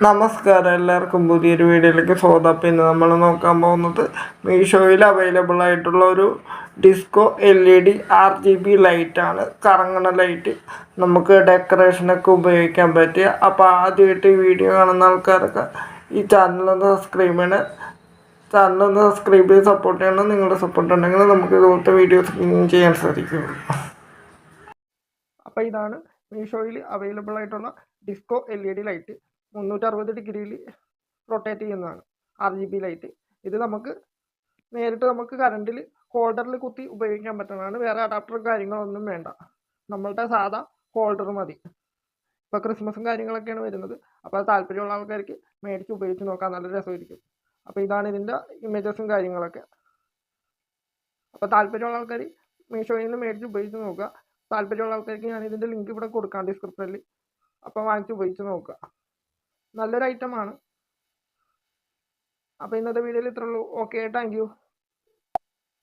നമസ്കാരം, എല്ലാവർക്കും പുതിയൊരു വീഡിയോയിലേക്ക് സ്വാഗതം. അപ്പോൾ ഇന്ന് നമ്മൾ നോക്കാൻ പോകുന്നത് മീഷോയിൽ അവൈലബിൾ ആയിട്ടുള്ള ഒരു ഡിസ്കോ LED RGB ലൈറ്റാണ്. കറങ്ങണ ലൈറ്റ്, നമുക്ക് ഡെക്കറേഷനൊക്കെ ഉപയോഗിക്കാൻ പറ്റിയ. അപ്പോൾ ആദ്യമായിട്ട് ഈ വീഡിയോ കാണുന്ന ആൾക്കാരൊക്കെ ഈ ചാനലൊന്ന് സബ്സ്ക്രൈബ് ചെയ്യണം. ചാനലൊന്ന് സബ്സ്ക്രൈബ് ചെയ്ത് സപ്പോർട്ട് ചെയ്യണം. നിങ്ങളുടെ സപ്പോർട്ട് ഉണ്ടെങ്കിൽ നമുക്ക് ഇതുപോലത്തെ വീഡിയോസ് ചെയ്യാൻ സാധിക്കുകയുള്ളൂ. അപ്പോൾ ഇതാണ് മീഷോയിൽ അവൈലബിൾ ആയിട്ടുള്ള ഡിസ്കോ LED ലൈറ്റ്. 360 ഡിഗ്രിയിൽ റൊട്ടേറ്റ് ചെയ്യുന്നതാണ് RGB ലൈറ്റ്. ഇത് നേരിട്ട് കറണ്ടിൽ ഹോൾഡറിൽ കുത്തി ഉപയോഗിക്കാൻ പറ്റുന്നതാണ്. വേറെ അഡാപ്റ്റർ കാര്യങ്ങളൊന്നും വേണ്ട. നമ്മളുടെ സാധാ ഹോൾഡർ മതി. ഇപ്പോൾ ക്രിസ്മസും കാര്യങ്ങളൊക്കെയാണ് വരുന്നത്. അപ്പോൾ അത് താല്പര്യമുള്ള ആൾക്കാർക്ക് മേടിച്ച് ഉപയോഗിച്ച് നോക്കാൻ നല്ല രസമായിരിക്കും. അപ്പോൾ ഇതാണ് ഇതിൻ്റെ ഇമേജസും കാര്യങ്ങളൊക്കെ. അപ്പോൾ താല്പര്യമുള്ള ആൾക്കാർ മീഷോയിൽ നിന്ന് മേടിച്ച് ഉപയോഗിച്ച് നോക്കുക. താല്പര്യമുള്ള ആൾക്കാർക്ക് ഞാൻ ഇതിൻ്റെ ലിങ്ക് ഇവിടെ കൊടുക്കാം ഡിസ്ക്രിപ്ഷനിൽ. അപ്പോൾ വാങ്ങിച്ച് ഉപയോഗിച്ച് നോക്കുക. നല്ലൊരു ഐറ്റമാണ്. അപ്പോൾ ഇന്നത്തെ വീഡിയോയിൽ ഇത്രയുള്ളൂ. Okay, thank U.